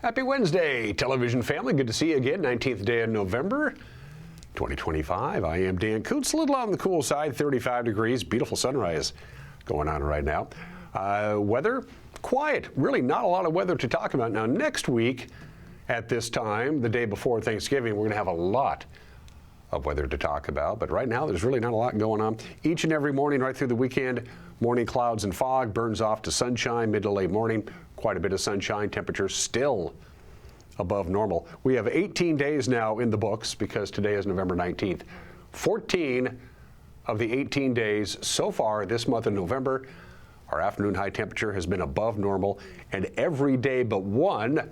Happy Wednesday, television family. Good to see you again. 19th day of November, 2025. I am Dan Kuntz. A little on the cool side, 35 degrees. Beautiful sunrise going on right now. Weather, quiet. Really not a lot of weather to talk about. Now, next week at this time, the day before Thanksgiving, we're going to have a lot of weather to talk about. But right now, there's really not a lot going on. Each and every morning right through the weekend, morning clouds and fog, burns off to sunshine, mid to late morning. Quite a bit of sunshine. Temperatures still above normal. We have 18 days now in the books because today is November 19th. 14 of the 18 days so far this month of November, our afternoon high temperature has been above normal, and every day but one,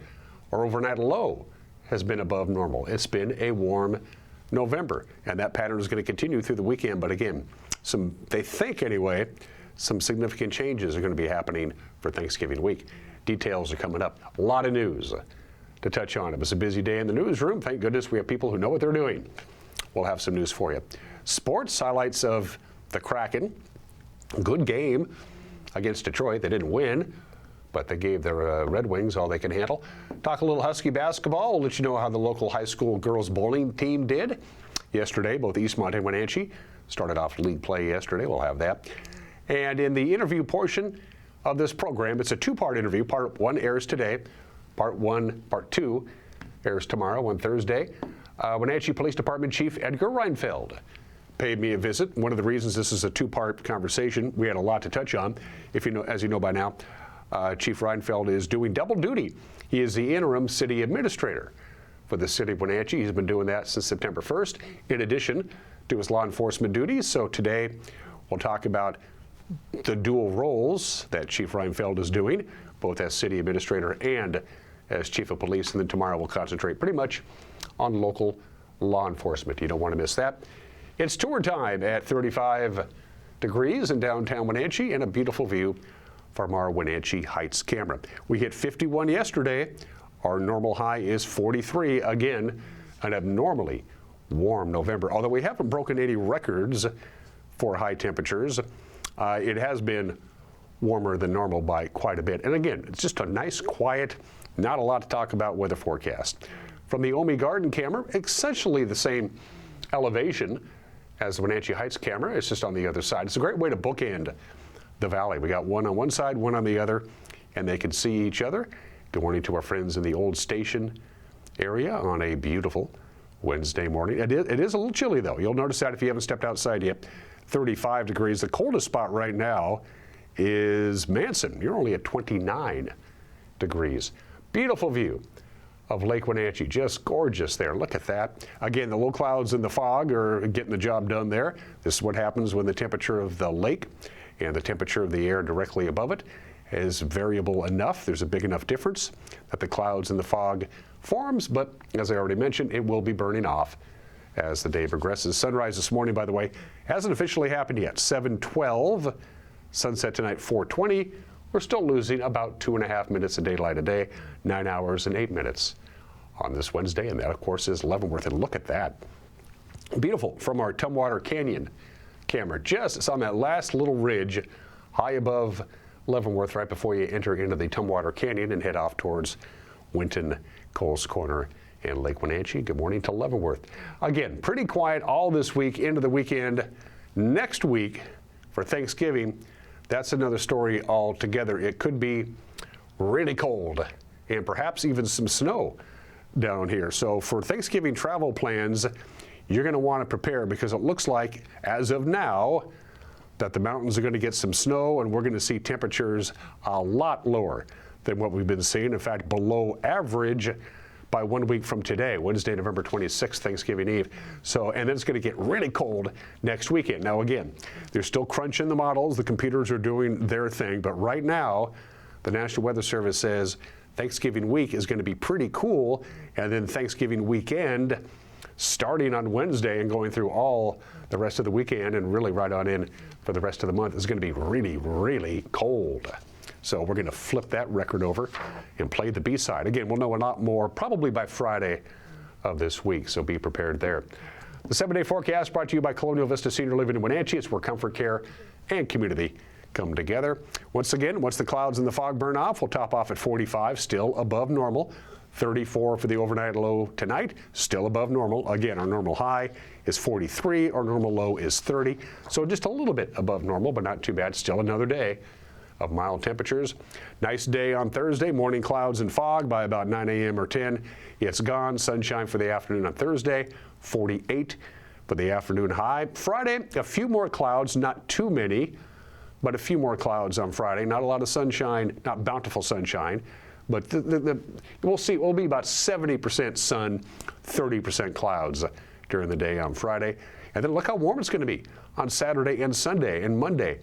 our overnight low has been above normal. It's been a warm November, and that pattern is going to continue through the weekend. But again, they think anyway, some significant changes are going to be happening for Thanksgiving week. Details are coming up. A lot of news to touch on. It was a busy day in the newsroom. Thank goodness we have people who know what they're doing. We'll have some news for you. Sports highlights of the Kraken. Good game against Detroit. They didn't win, but they gave their Red Wings all they can handle. Talk a little Husky basketball. We'll let you know how the local high school girls bowling team did yesterday. Both Eastmont and Wenatchee started off league play yesterday. We'll have that. And in the interview portion of this program, it's a two-part interview. Part one airs today. Part two airs tomorrow on Thursday. Wenatchee Police Department Chief Edgar Reinfeld paid me a visit. One of the reasons this is a two-part conversation, we had a lot to touch on. As you know by now, Chief Reinfeld is doing double duty. He is the interim city administrator for the city of Wenatchee. He's been doing that since September 1st, in addition to his law enforcement duties. So today, we'll talk about the dual roles that Chief Reinfeld is doing, both as city administrator and as chief of police. And then tomorrow we'll concentrate pretty much on local law enforcement. You don't want to miss that. It's tour time at 35 degrees in downtown Wenatchee and a beautiful view from our Wenatchee Heights camera. We hit 51 yesterday. Our normal high is 43 again, an abnormally warm November. Although we haven't broken any records for high temperatures, it has been warmer than normal by quite a bit. And again, it's just a nice, quiet, not a lot to talk about weather forecast. From the Omi Garden camera, essentially the same elevation as the Wenatchee Heights camera. It's just on the other side. It's a great way to bookend the valley. We got one on one side, one on the other, and they can see each other. Good morning to our friends in the old station area on a beautiful Wednesday morning. It is a little chilly, though. You'll notice that if you haven't stepped outside yet. 35 degrees. The coldest spot right now is Manson. You're only at 29 degrees. Beautiful view of Lake Wenatchee. Just gorgeous there. Look at that. Again, the low clouds and the fog are getting the job done there. This is what happens when the temperature of the lake and the temperature of the air directly above it is variable enough. There's a big enough difference that the clouds and the fog forms, but as I already mentioned, it will be burning off as the day progresses. Sunrise this morning, by the way, hasn't officially happened yet. 7:12. Sunset tonight, 4:20. We're still losing about 2.5 minutes of daylight a day, 9 hours and 8 minutes on this Wednesday. And that, of course, is Leavenworth. And look at that. Beautiful from our Tumwater Canyon camera. Just it's on that last little ridge high above Leavenworth right before you enter into the Tumwater Canyon and head off towards Winton, Coles Corner, and Lake Wenatchee. Good morning to Leavenworth. Again, pretty quiet all this week into the weekend. Next week for Thanksgiving, that's another story altogether. It could be really cold and perhaps even some snow down here. So for Thanksgiving travel plans, you're going to want to prepare because it looks like, as of now, that the mountains are going to get some snow and we're going to see temperatures a lot lower than what we've been seeing. In fact, below average by 1 week from today, Wednesday, November 26th, Thanksgiving Eve. And then it's going to get really cold next weekend. Now, again, they're still crunching the models. The computers are doing their thing. But right now, the National Weather Service says Thanksgiving week is going to be pretty cool. And then Thanksgiving weekend, starting on Wednesday and going through all the rest of the weekend and really right on in for the rest of the month, is going to be really, really cold. So we're going to flip that record over and play the B-side. Again, we'll know a lot more probably by Friday of this week, so be prepared there. The 7-day forecast brought to you by Colonial Vista Senior Living in Wenatchee. It's where comfort, care, and community come together. Once again, once the clouds and the fog burn off, we'll top off at 45, still above normal. 34 for the overnight low tonight, still above normal. Again, our normal high is 43, our normal low is 30. So just a little bit above normal, but not too bad. Still another day of mild temperatures. Nice day on Thursday, morning clouds and fog by about 9 a.m. or 10. It's gone. Sunshine for the afternoon on Thursday, 48 for the afternoon high. Friday, a few more clouds, not too many, but a few more clouds on Friday. Not a lot of sunshine, not bountiful sunshine, but we'll see. We'll be about 70% sun, 30% clouds during the day on Friday. And then look how warm it's going to be on Saturday and Sunday and Monday.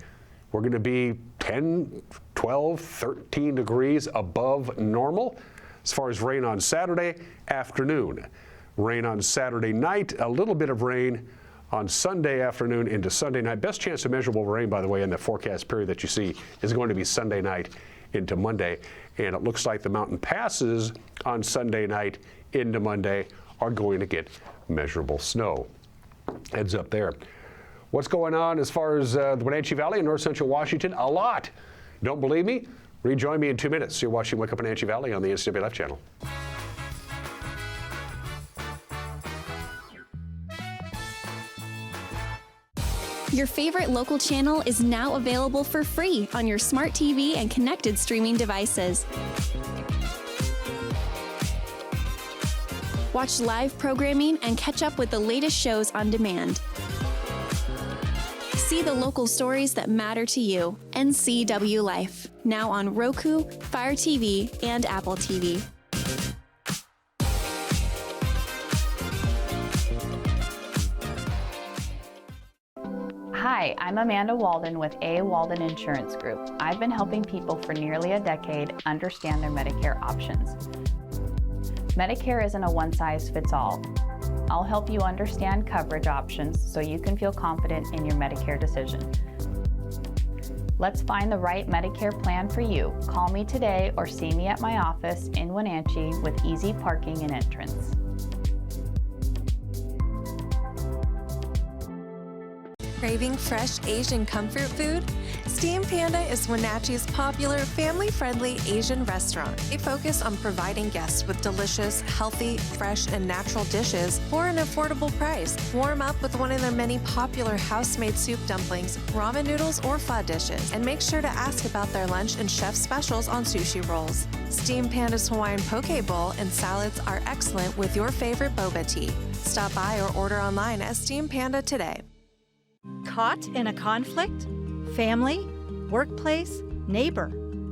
We're going to be 10, 12, 13 degrees above normal. As far as rain on Saturday afternoon, rain on Saturday night, a little bit of rain on Sunday afternoon into Sunday night. Best chance of measurable rain, by the way, in the forecast period that you see is going to be Sunday night into Monday. And it looks like the mountain passes on Sunday night into Monday are going to get measurable snow. Heads up there. What's going on as far as the Wenatchee Valley in north central Washington? A lot. Don't believe me? Rejoin me in 2 minutes. You're watching Wake Up Wenatchee Valley on the NCW Life channel. Your favorite local channel is now available for free on your smart TV and connected streaming devices. Watch live programming and catch up with the latest shows on demand. See the local stories that matter to you. NCW Life, now on Roku, Fire TV, and Apple TV. Hi, I'm Amanda Walden with A. Walden Insurance Group. I've been helping people for nearly a decade understand their Medicare options. Medicare isn't a one-size-fits-all. I'll help you understand coverage options so you can feel confident in your Medicare decision. Let's find the right Medicare plan for you. Call me today or see me at my office in Wenatchee with easy parking and entrance. Craving fresh Asian comfort food? Steam Panda is Wenatchee's popular, family-friendly Asian restaurant. They focus on providing guests with delicious, healthy, fresh, and natural dishes for an affordable price. Warm up with one of their many popular house-made soup dumplings, ramen noodles, or pho dishes. And make sure to ask about their lunch and chef specials on sushi rolls. Steam Panda's Hawaiian poke bowl and salads are excellent with your favorite boba tea. Stop by or order online at Steam Panda today. Caught in a conflict? Family, workplace, neighbor,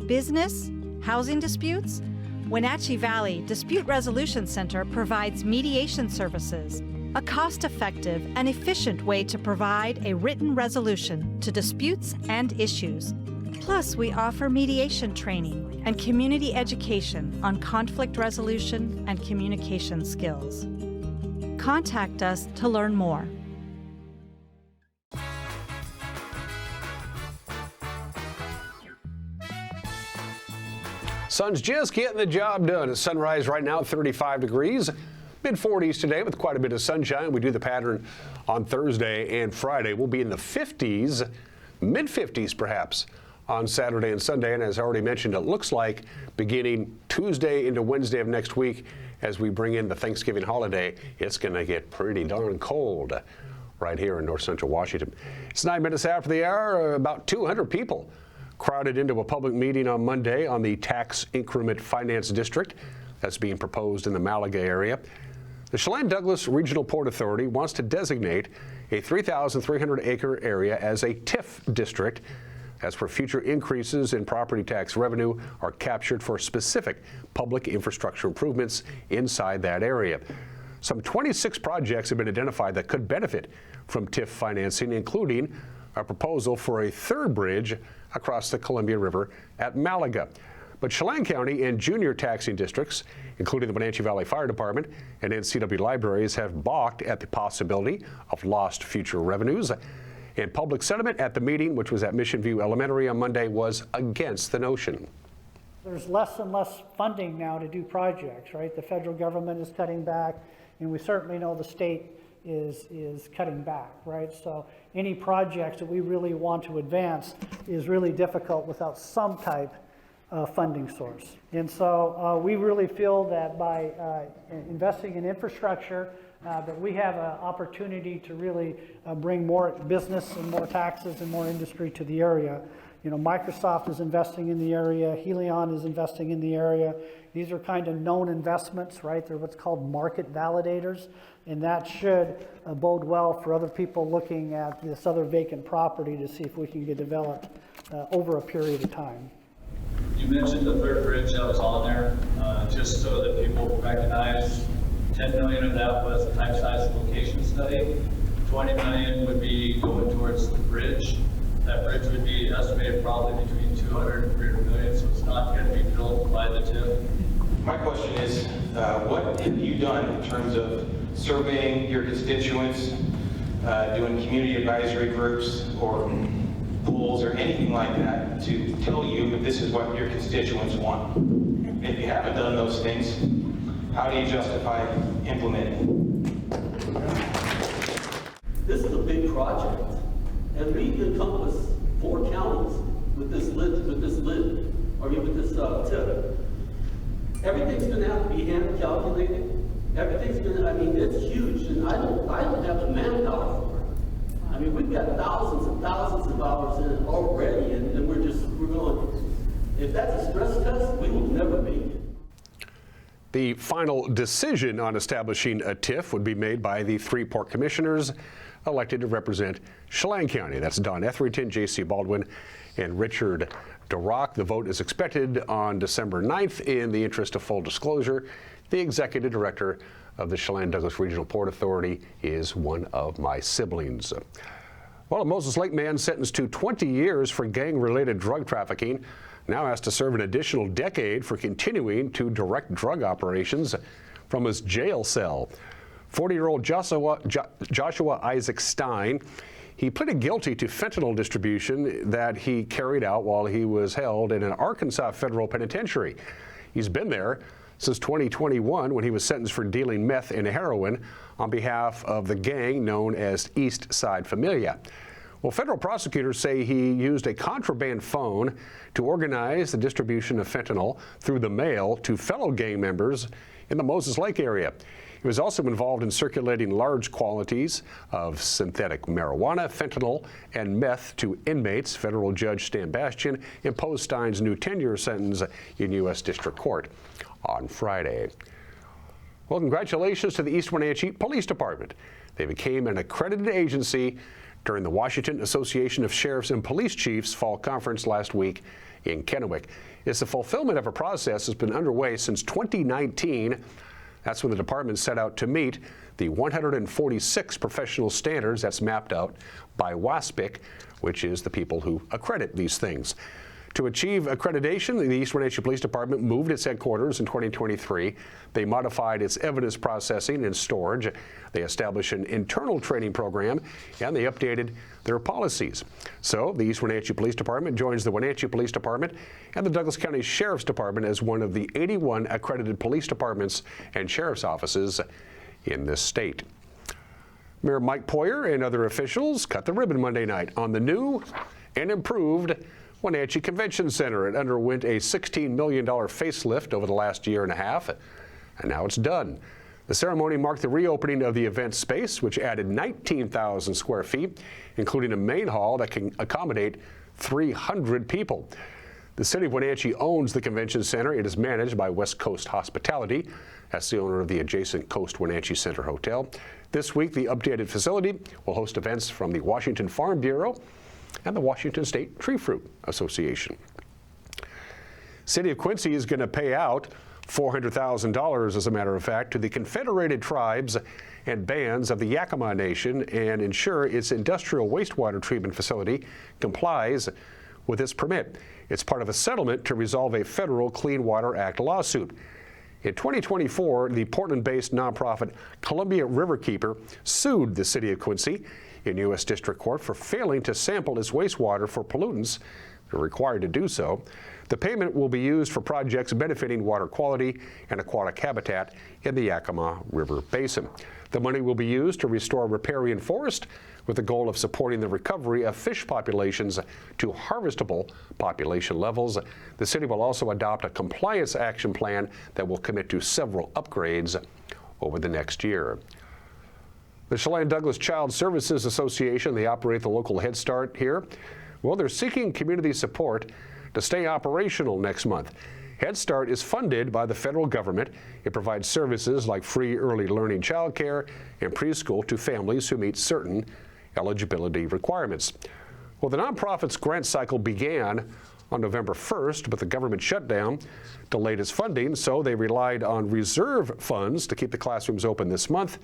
business, housing disputes? Wenatchee Valley Dispute Resolution Center provides mediation services, a cost-effective and efficient way to provide a written resolution to disputes and issues. Plus, we offer mediation training and community education on conflict resolution and communication skills. Contact us to learn more. Sun's just getting the job done. It's sunrise right now, 35 degrees. Mid-40s today with quite a bit of sunshine. We do the pattern on Thursday and Friday. We'll be in the 50s, mid-50s perhaps, on Saturday and Sunday. And as I already mentioned, it looks like beginning Tuesday into Wednesday of next week, as we bring in the Thanksgiving holiday, it's going to get pretty darn cold right here in north central Washington. It's 9 minutes after the hour. About 200 people crowded into a public meeting on Monday on the Tax Increment Finance District that's being proposed in the Malaga area. The Chelan-Douglas Regional Port Authority wants to designate a 3,300-acre area as a TIF district. That's where future increases in property tax revenue are captured for specific public infrastructure improvements inside that area. Some 26 projects have been identified that could benefit from TIF financing, including a proposal for a third bridge across the Columbia River at Malaga. But Chelan County and junior taxing districts, including the Wenatchee Valley Fire Department and NCW libraries, have balked at the possibility of lost future revenues. And public sentiment at the meeting, which was at Mission View Elementary on Monday, was against the notion. There's less and less funding now to do projects, right? The federal government is cutting back, and we certainly know the state is cutting back, right? So any projects that we really want to advance is really difficult without some type funding source. And so we really feel that by investing in infrastructure, that we have an opportunity to really bring more business and more taxes and more industry to the area. You know, Microsoft is investing in the area, Helion is investing in the area. These are kind of known investments, right? They're what's called market validators, and that should bode well for other people looking at this other vacant property to see if we can get developed over a period of time. You mentioned the third bridge that was on there, just so that people recognize 10 million of that was a type size location study. 20 million would be going towards the bridge. That bridge would be estimated probably between 200 and 300 million, so it's not going to be built by the TIF. My question is, what have you done in terms of surveying your constituents, doing community advisory groups or polls or anything like that to tell you if this is what your constituents want? If you haven't done those things, how do you justify implementing? This is a big project, and we encompass 4 counties with this lid, or with this tip. Everything's going to have to be hand calculated. Everything's going to, I mean, it's huge, and I don't have the manpower for it. I mean, we've got thousands and thousands of hours in it already, and we're going, if that's a stress test, we will never make it. The final decision on establishing a TIF would be made by the 3 port commissioners elected to represent Chelan County. That's Don Etherington, J.C. Baldwin, and Richard DeRock. The vote is expected on December 9th. In the interest of full disclosure, the executive director of the Chelan-Douglas Regional Port Authority is one of my siblings. Well, a Moses Lake man sentenced to 20 years for gang-related drug trafficking now has to serve an additional decade for continuing to direct drug operations from his jail cell. 40-year-old Joshua Isaac Stein, he pleaded guilty to fentanyl distribution that he carried out while he was held in an Arkansas federal penitentiary. He's been there since 2021 when he was sentenced for dealing meth and heroin on behalf of the gang known as East Side Familia. Well, federal prosecutors say he used a contraband phone to organize the distribution of fentanyl through the mail to fellow gang members in the Moses Lake area. He was also involved in circulating large quantities of synthetic marijuana, fentanyl, and meth to inmates. Federal Judge Stan Bastian imposed Stein's new 10-year sentence in U.S. District Court on Friday. Well, congratulations to the East Wenatchee Police Department. They became an accredited agency during the Washington Association of Sheriffs and Police Chiefs Fall Conference last week in Kennewick. It's the fulfillment of a process that's been underway since 2019. That's when the department set out to meet the 146 professional standards that's mapped out by WASPIC, which is the people who accredit these things. To achieve accreditation, the East Wenatchee Police Department moved its headquarters in 2023. They modified its evidence processing and storage. They established an internal training program, and they updated their policies. So the East Wenatchee Police Department joins the Wenatchee Police Department and the Douglas County Sheriff's Department as one of the 81 accredited police departments and sheriff's offices in this state. Mayor Mike Poyer and other officials cut the ribbon Monday night on the new and improved Wenatchee Convention Center. It underwent a $16 million facelift over the last year and a half, and now it's done. The ceremony marked the reopening of the event space, which added 19,000 square feet, including a main hall that can accommodate 300 people. The city of Wenatchee owns the convention center. It is managed by West Coast Hospitality. That's the owner of the adjacent Coast Wenatchee Center Hotel. This week, the updated facility will host events from the Washington Farm Bureau and the Washington State Tree Fruit Association. City of Quincy is going to pay out $400,000, as a matter of fact, to the Confederated Tribes and Bands of the Yakima Nation and ensure its industrial wastewater treatment facility complies with its permit. It's part of a settlement to resolve a federal Clean Water Act lawsuit. In 2024, the Portland-based nonprofit Columbia Riverkeeper sued the city of Quincy in U.S. District Court for failing to sample its wastewater for pollutants are required to do so. The payment will be used for projects benefiting water quality and aquatic habitat in the Yakima River Basin. The money will be used to restore riparian forest with the goal of supporting the recovery of fish populations to harvestable population levels. The city will also adopt a compliance action plan that will commit to several upgrades over the next year. The Chelan-Douglas Child Services Association, they operate the local Head Start here. Well, they're seeking community support to stay operational next month. Head Start is funded by the federal government. It provides services like free early learning childcare and preschool to families who meet certain eligibility requirements. Well, the nonprofit's grant cycle began on November 1st, but the government shutdown delayed its funding, so they relied on reserve funds to keep the classrooms open this month.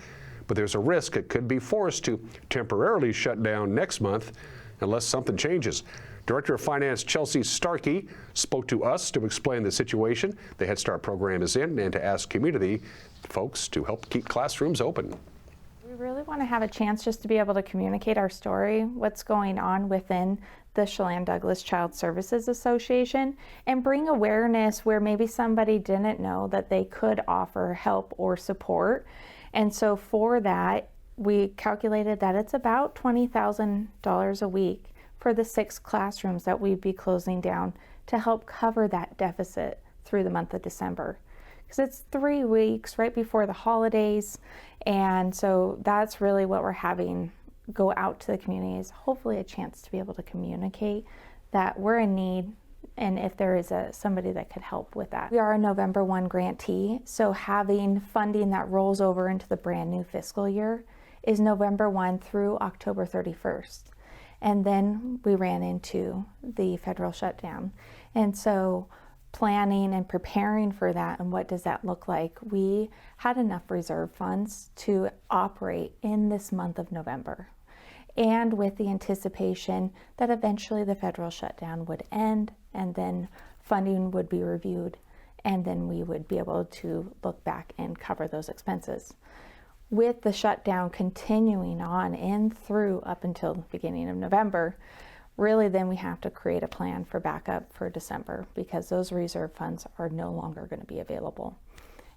But there's a risk it could be forced to temporarily shut down next month unless something changes. Director of Finance Chelsea Starkey spoke to us to explain the situation the Head Start program is in and to ask community folks to help keep classrooms open. We really want to have a chance just to be able to communicate our story, what's going on within the Chelan-Douglas Child Services Association, and bring awareness where maybe somebody didn't know that they could offer help or support. And so for that, we calculated that it's about $20,000 a week for the 6 classrooms that we'd be closing down to help cover that deficit through the month of December. Because it's 3 weeks right before the holidays, and so that's really what we're having go out to the community, is hopefully a chance to be able to communicate that we're in need, and if there is somebody that could help with that. We are a November 1 grantee, so having funding that rolls over into the brand new fiscal year is November 1 through October 31st. And then we ran into the federal shutdown. And so planning and preparing for that and what does that look like, we had enough reserve funds to operate in this month of November. And with the anticipation that eventually the federal shutdown would end and then funding would be reviewed and then we would be able to look back and cover those expenses. With the shutdown continuing on in through up until the beginning of November, really then we have to create a plan for backup for December because those reserve funds are no longer going to be available.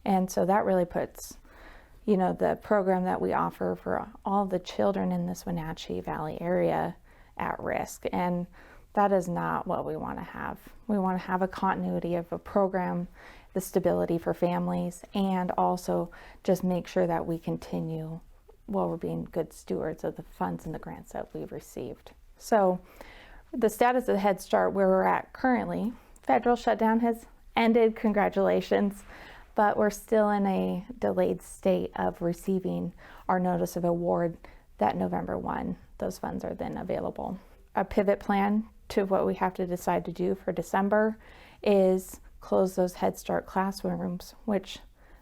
And so that really puts, the program that we offer for all the children in this Wenatchee Valley area at risk. And that is not what we want to have. We want to have a continuity of a program, the stability for families, and also just make sure that we continue while we're being good stewards of the funds and the grants that we've received. So the status of the Head Start where we're at currently, federal shutdown has ended, congratulations, but we're still in a delayed state of receiving our notice of award that November 1, those funds are then available. A pivot plan to what we have to decide to do for December is close those Head Start classrooms, which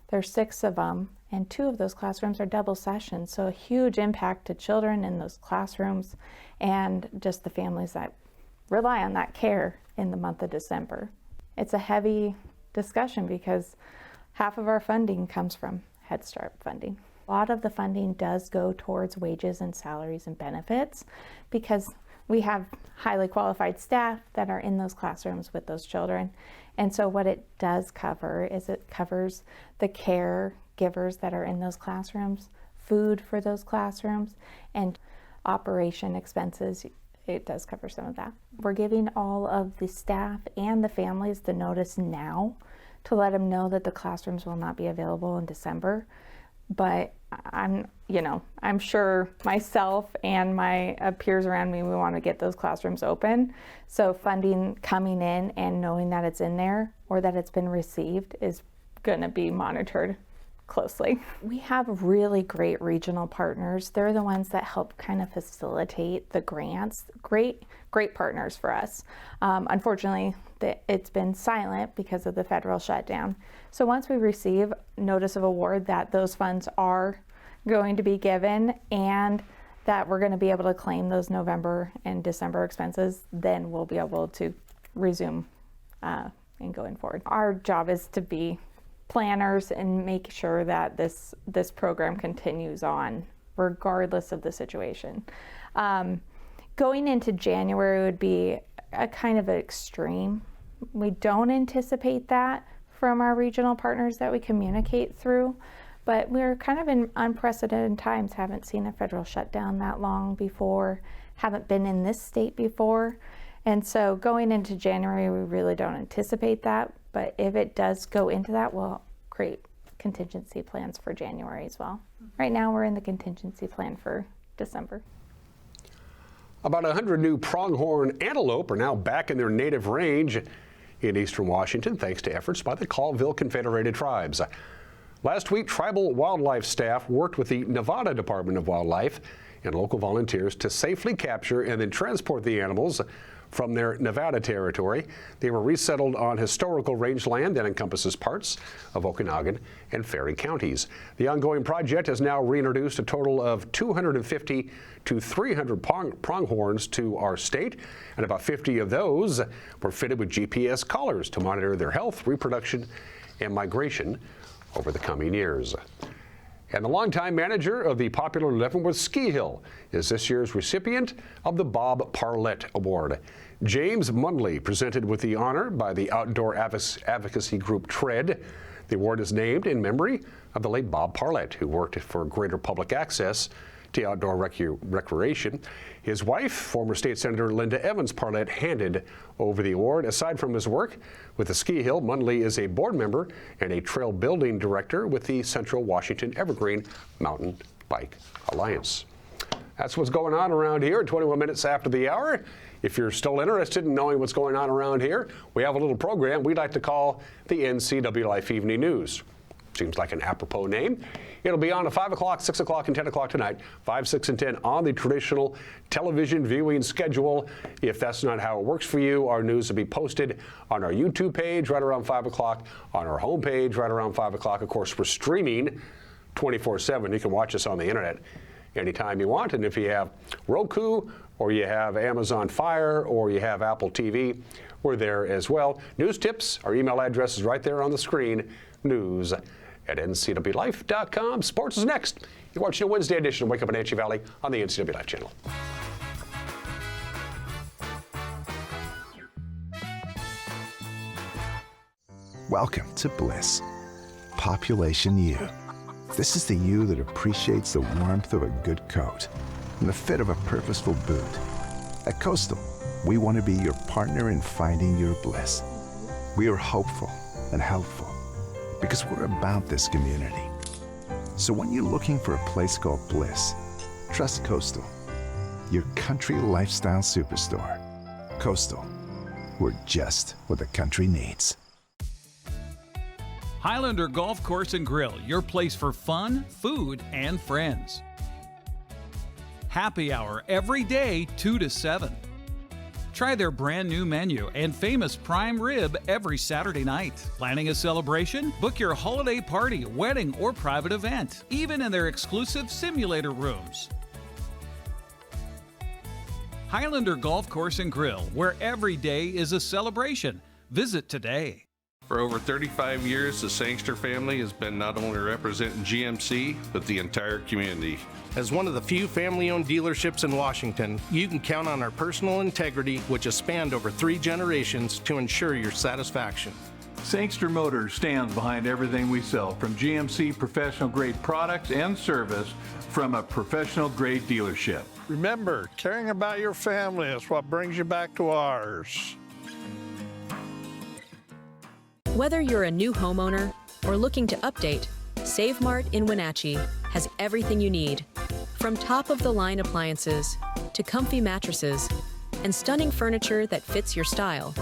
there's 6 of them, and 2 of those classrooms are double sessions, so a huge impact to children in those classrooms and just the families that rely on that care in the month of December. It's a heavy discussion because half of our funding comes from Head Start funding. A lot of the funding does go towards wages and salaries and benefits because we have highly qualified staff that are in those classrooms with those children. And so what it does cover is it covers the caregivers that are in those classrooms, food for those classrooms, and operation expenses. It does cover some of that. We're giving all of the staff and the families the notice now to let them know that the classrooms will not be available in December. But I'm sure myself and my peers around me, we want to get those classrooms open. So funding coming in and knowing that it's in there or that it's been received is going to be monitored closely. We have really great regional partners. They're the ones that help kind of facilitate the grants. Great partners for us. Unfortunately, it's been silent because of the federal shutdown. So once we receive notice of award that those funds are going to be given and that we're going to be able to claim those November and December expenses, then we'll be able to resume and going forward. Our job is to be planners and make sure that this program continues on regardless of the situation. Going into January would be a kind of extreme. We don't anticipate that from our regional partners that we communicate through, but we're kind of in unprecedented times. Haven't seen a federal shutdown that long before, haven't been in this state before. And so going into January, we really don't anticipate that, but if it does go into that, we'll create contingency plans for January as well. Right now, we're in the contingency plan for December. About 100 new pronghorn antelope are now back in their native range in eastern Washington, thanks to efforts by the Colville Confederated Tribes. Last week, tribal wildlife staff worked with the Nevada Department of Wildlife and local volunteers to safely capture and then transport the animals from their Nevada territory. They were resettled on historical rangeland that encompasses parts of Okanagan and Ferry counties. The ongoing project has now reintroduced a total of 250 to 300 pronghorns to our state, and about 50 of those were fitted with GPS collars to monitor their health, reproduction, and migration over the coming years. And the longtime manager of the popular Leavenworth Ski Hill is this year's recipient of the Bob Parlett Award. James Mundley, presented with the honor by the outdoor advocacy group TREAD. The award is named in memory of the late Bob Parlett, who worked for greater public access to outdoor recreation. His wife, former State Senator Linda Evans Parlett, handed over the award. Aside from his work with the Ski Hill, Mundley is a board member and a trail building director with the Central Washington Evergreen Mountain Bike Alliance. That's what's going on around here at 21 minutes after the hour. If you're still interested in knowing what's going on around here, we have a little program we'd like to call the NCW Life Evening News. Seems like an apropos name. It'll be on at 5 o'clock, 6 o'clock, and 10 o'clock tonight, 5, 6, and 10 on the traditional television viewing schedule. If that's not how it works for you, our news will be posted on our YouTube page right around 5 o'clock, on our homepage right around 5 o'clock. Of course, we're streaming 24/7. You can watch us on the internet anytime you want. And if you have Roku, or you have Amazon Fire, or you have Apple TV, we're there as well. News tips, our email address is right there on the screen, news@ncwlife.com. Sports is next. You're watching a Wednesday edition of Wake Up in Wenatchee Valley on the NCW Life channel. Welcome to Bliss. Population U. This is the you that appreciates the warmth of a good coat and the fit of a purposeful boot. At Coastal, we want to be your partner in finding your bliss. We are hopeful and helpful because we're about this community. So when you're looking for a place called Bliss, trust Coastal, your country lifestyle superstore. Coastal, we're just what the country needs. Highlander Golf Course and Grill, your place for fun, food, and friends. Happy hour every day, 2 to 7. Try their brand new menu and famous prime rib every Saturday night. Planning a celebration? Book your holiday party, wedding, or private event, even in their exclusive simulator rooms. Highlander Golf Course and Grill, where every day is a celebration. Visit today. For over 35 years, the Sangster family has been not only representing GMC, but the entire community. As one of the few family-owned dealerships in Washington, you can count on our personal integrity, which has spanned over 3 generations, to ensure your satisfaction. Sangster Motors stands behind everything we sell, from GMC professional-grade products and service from a professional-grade dealership. Remember, caring about your family is what brings you back to ours. Whether you're a new homeowner or looking to update, Save Mart in Wenatchee has everything you need. From top-of-the-line appliances to comfy mattresses and stunning furniture that fits your style,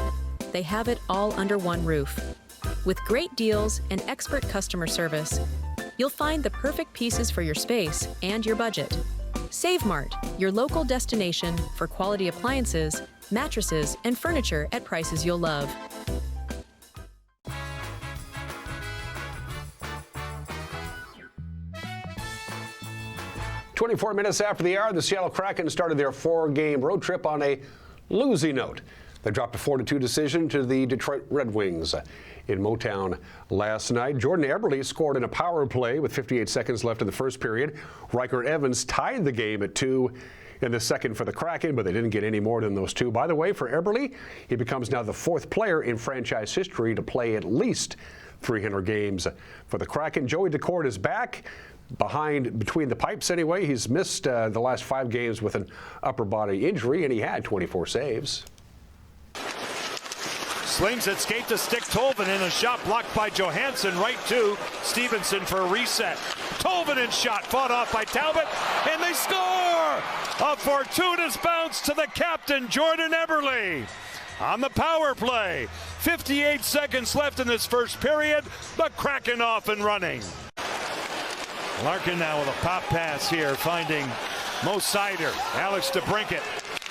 they have it all under one roof. With great deals and expert customer service, you'll find the perfect pieces for your space and your budget. Save Mart, your local destination for quality appliances, mattresses, and furniture at prices you'll love. 24 minutes after the hour, the Seattle Kraken started their 4-game road trip on a losing note. They dropped a 4-2 decision to the Detroit Red Wings in Motown last night. Jordan Eberle scored in a power play with 58 seconds left in the first period. Riker Evans tied the game at 2 in the second for the Kraken, but they didn't get any more than those 2. By the way, for Eberle, he becomes now the 4th player in franchise history to play at least 300 games for the Kraken. Joey Daccord is back. Between the pipes anyway. He's missed the last 5 games with an upper body injury, and he had 24 saves. Slings it, skate to stick Tolvanen, a shot blocked by Johansson, right to Stevenson for a reset. Tolvanen shot fought off by Talbot, and they score! A fortuitous bounce to the captain, Jordan Eberle. On the power play, 58 seconds left in this first period, the Kraken off and running. Larkin now with a pop pass here, finding Mo Seider, Alex DeBrincat.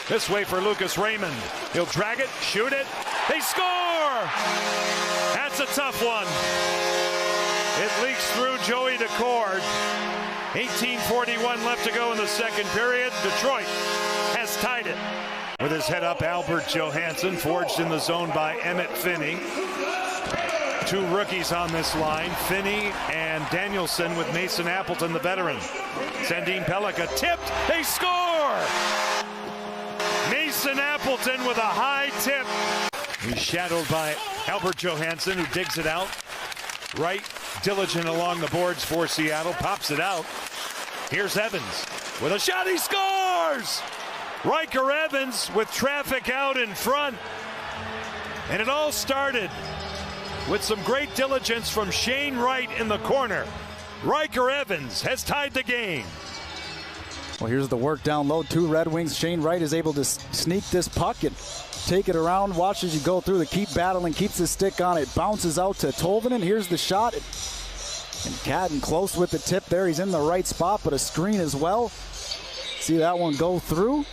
This way for Lucas Raymond. He'll drag it, shoot it. They score! That's a tough one. It leaks through Joey Daccord. 18:41 left to go in the second period. Detroit has tied it. With his head up, Albert Johansson, forged in the zone by Emmett Finney. 2 rookies on this line, Finney and Danielson, with Mason Appleton, the veteran. Sandin Pellica tipped, they score! Mason Appleton with a high tip. He's shadowed by Albert Johansson, who digs it out. Wright, diligent along the boards for Seattle, pops it out. Here's Evans with a shot, he scores! Riker Evans with traffic out in front. And it all started with some great diligence from Shane Wright in the corner. Riker Evans has tied the game. Well, here's the work down low. 2 Red Wings. Shane Wright is able to sneak this puck and take it around. Watch as you go through. Keep battling, keeps the stick on it. Bounces out to Tolvanen. Here's the shot. And Cadden close with the tip there. He's in the right spot, but a screen as well. See that one go through.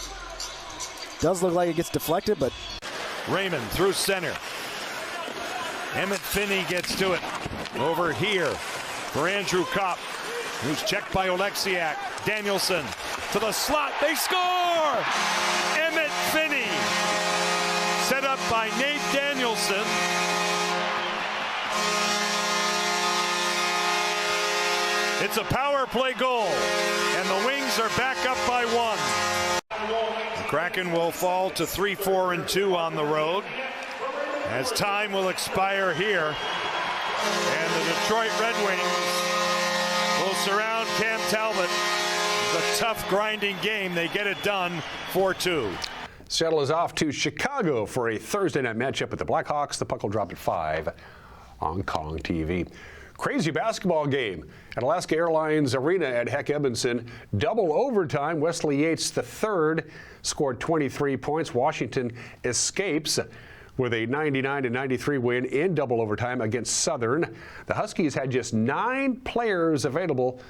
Does look like it gets deflected, but... Raymond through center. Emmett Finney gets to it. Over here for Andrew Kopp, who's checked by Oleksiak. Danielson to the slot. They score! Emmett Finney, set up by Nate Danielson. It's a power play goal, and the Wings are back up by 1. The Kraken will fall to 3-4-2 on the road, as time will expire here, and the Detroit Red Wings will surround Cam Talbot. The tough, grinding game. They get it done 4-2. Seattle is off to Chicago for a Thursday night matchup with the Blackhawks. The puck will drop at 5 on Kong TV. Crazy basketball game at Alaska Airlines Arena at Heck Edmondson. Double overtime. Wesley Yates III scored 23 points. Washington escapes with a 99-93 win in double overtime against Southern. The Huskies had just 9 players available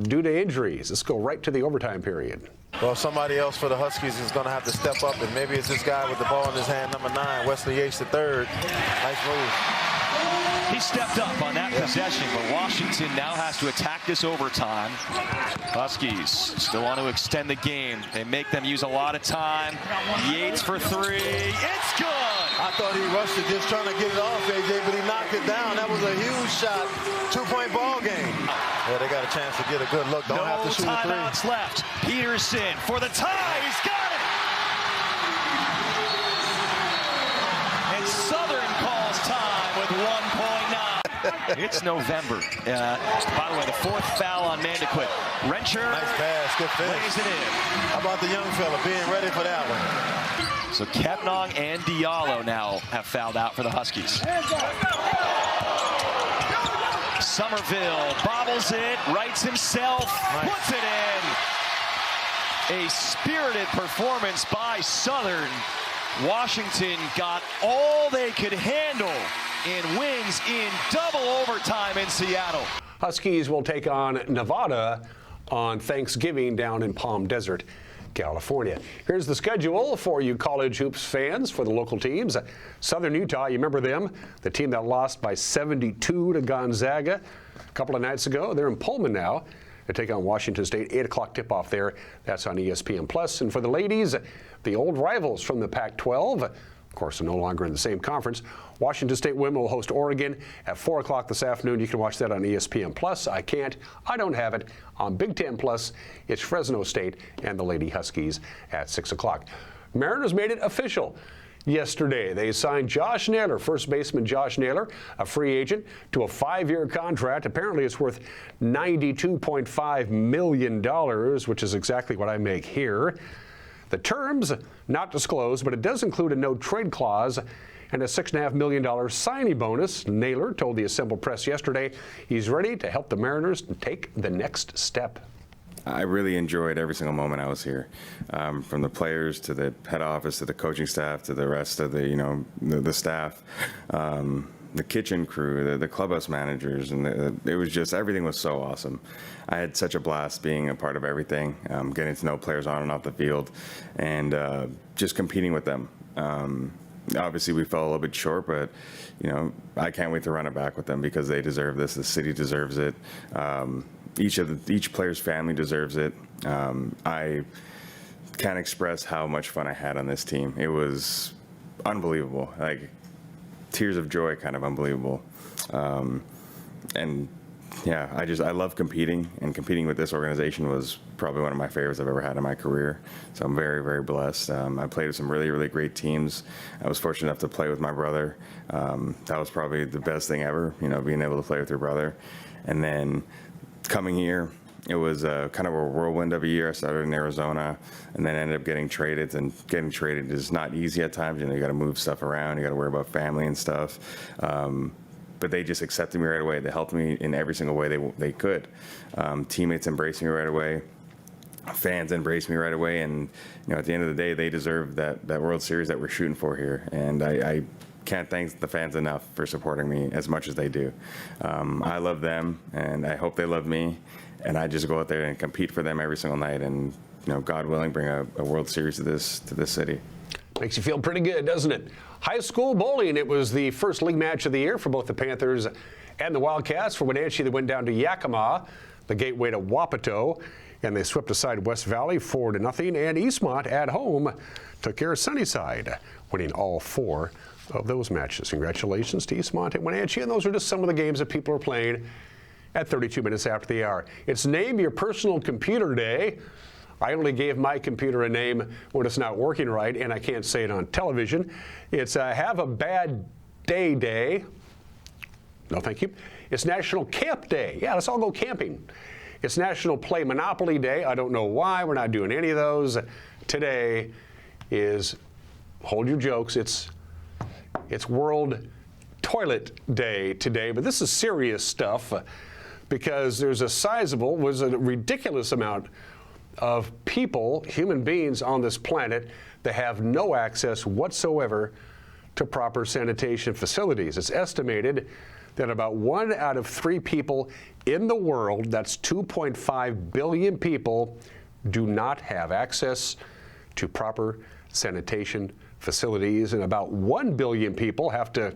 due to injuries. Let's go right to the overtime period. Well, somebody else for the Huskies is going to have to step up, and maybe it's this guy with the ball in his hand, number 9, Wesley Yates III. Nice move. He stepped up on that possession, but Washington now has to attack this overtime. Huskies still want to extend the game. They make them use a lot of time. Yates for 3. It's good! I thought he rushed it just trying to get it off, AJ, but he knocked it down. That was a huge shot. 2-point ball game. Yeah, they got a chance to get a good look. Don't have to shoot a 3. No timeouts left. Peterson for the tie. He's got it! And Southern calls time with 1.9. It's November. By the way, the 4th foul on Mandequit. Rencher. Nice pass. Good finish. Lays it in. How about the young fella being ready for that one? So Kepnong and Diallo now have fouled out for the Huskies. Somerville bobbles it, writes himself, puts it in. A spirited performance by Southern. Washington got all they could handle in wins in double overtime in Seattle. Huskies will take on Nevada on Thanksgiving down in Palm Desert, California. Here's the schedule for you college hoops fans for the local teams. Southern Utah, you remember them, the team that lost by 72 to Gonzaga a couple of nights ago. They're in Pullman now. They take on Washington State, 8 o'clock tip-off there. That's on ESPN+. And for the ladies, the old rivals from the Pac-12, Of course, they're no longer in the same conference. Washington State women will host Oregon at 4 o'clock this afternoon. You can watch that on ESPN Plus. I can't. I don't have it. On Big Ten Plus, it's Fresno State and the Lady Huskies at 6 o'clock. Mariners made it official yesterday. They signed Josh Naylor, first baseman Josh Naylor, a free agent, to a 5-year contract. Apparently it's worth $92.5 million, which is exactly what I make here. The terms, not disclosed, but it does include a no-trade clause and a $6.5 million signing bonus. Naylor told the assembled press yesterday he's ready to help the Mariners take the next step. I really enjoyed every single moment I was here, from the players to the head office to the coaching staff to the rest of the staff, the kitchen crew, the clubhouse managers, and it was just, everything was so awesome. I had such a blast being a part of everything, getting to know players on and off the field, and just competing with them. Obviously, we fell a little bit short, but I can't wait to run it back with them because they deserve this. The city deserves it. Each player's family deserves it. I can't express how much fun I had on this team. It was unbelievable, like tears of joy, kind of unbelievable. And yeah, I love competing, and competing with this organization was probably one of my favorites I've ever had in my career. So I'm very, very blessed. I played with some really, really great teams. I was fortunate enough to play with my brother. That was probably the best thing ever, being able to play with your brother. And then coming here, it was kind of a whirlwind of a year. I started in Arizona and then ended up getting traded. And getting traded is not easy at times. You got to move stuff around. You got to worry about family and stuff. But they just accepted me right away. They helped me in every single way they could. Teammates embraced me right away. Fans embraced me right away. And at the end of the day, they deserve that World Series that we're shooting for here. And I can't thank the fans enough for supporting me as much as they do. I love them, and I hope they love me. And I just go out there and compete for them every single night, and God willing, bring a World Series to this city. Makes you feel pretty good, doesn't it? High school bowling. It was the first league match of the year for both the Panthers and the Wildcats. For Wenatchee, they went down to Yakima, the gateway to Wapato, and they swept aside West Valley 4-0. And Eastmont at home took care of Sunnyside, winning all 4 of those matches. Congratulations to Eastmont and Wenatchee, and those are just some of the games that people are playing at 32 minutes after the hour. It's Name Your Personal Computer Day. I only gave my computer a name when it's not working right, and I can't say it on television. It's Have a Bad Day Day. No, thank you. It's National Camp Day. Yeah, let's all go camping. It's National Play Monopoly Day. I don't know why we're not doing any of those. Today is, hold your jokes, it's World Toilet Day today, but this is serious stuff because there's a ridiculous amount of people, human beings on this planet that have no access whatsoever to proper sanitation facilities. It's estimated that about 1 out of 3 people in the world, that's 2.5 billion people, do not have access to proper sanitation facilities, and about 1 billion people have to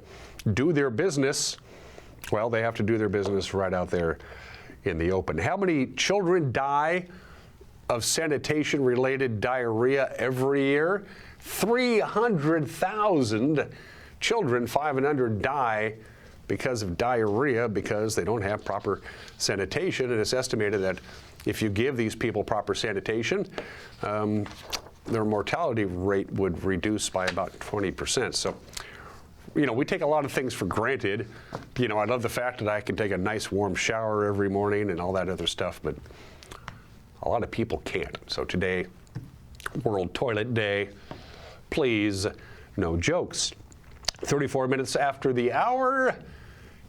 do their business. Well, they have to do their business right out there in the open. How many children die of sanitation-related diarrhea every year? 300,000 children 5 and under die because of diarrhea because they don't have proper sanitation, and it's estimated that if you give these people proper sanitation, their mortality rate would reduce by about 20%. So, we take a lot of things for granted. I love the fact that I can take a nice warm shower every morning and all that other stuff, but a lot of people can't. So today, World Toilet Day. Please, no jokes. 34 minutes after the hour,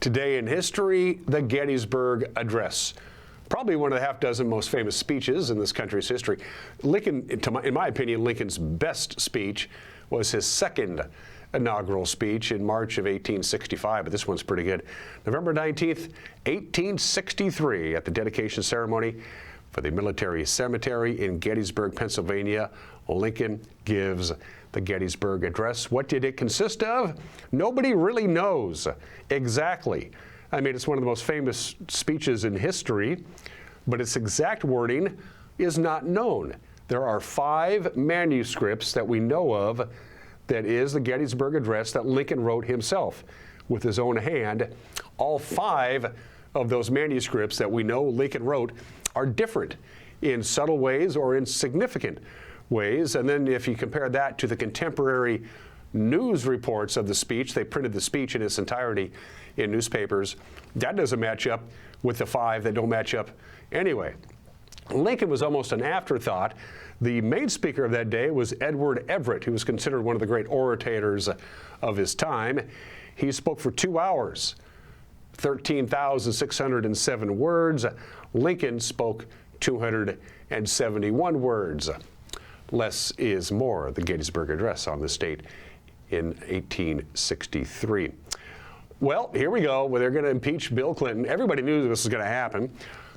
today in history, the Gettysburg Address. Probably one of the half dozen most famous speeches in this country's history. Lincoln, in my opinion, Lincoln's best speech was his second inaugural speech in March of 1865, but this one's pretty good. November 19th, 1863, at the dedication ceremony for the military cemetery in Gettysburg, Pennsylvania, Lincoln gives the Gettysburg Address. What did it consist of? Nobody really knows exactly. I mean, it's one of the most famous speeches in history, but its exact wording is not known. There are 5 manuscripts that we know of that is the Gettysburg Address that Lincoln wrote himself with his own hand. All 5 of those manuscripts that we know Lincoln wrote are different in subtle ways or in significant ways. And then if you compare that to the contemporary news reports of the speech, they printed the speech in its entirety in newspapers, that doesn't match up with the 5 that don't match up anyway. Lincoln was almost an afterthought. The main speaker of that day was Edward Everett, who was considered one of the great orators of his time. He spoke for 2 hours, 13,607 words. Lincoln spoke 271 words. Less is more, the Gettysburg Address on this date in 1863. Well, here we go. Well, they're going to impeach Bill Clinton. Everybody knew this was going to happen.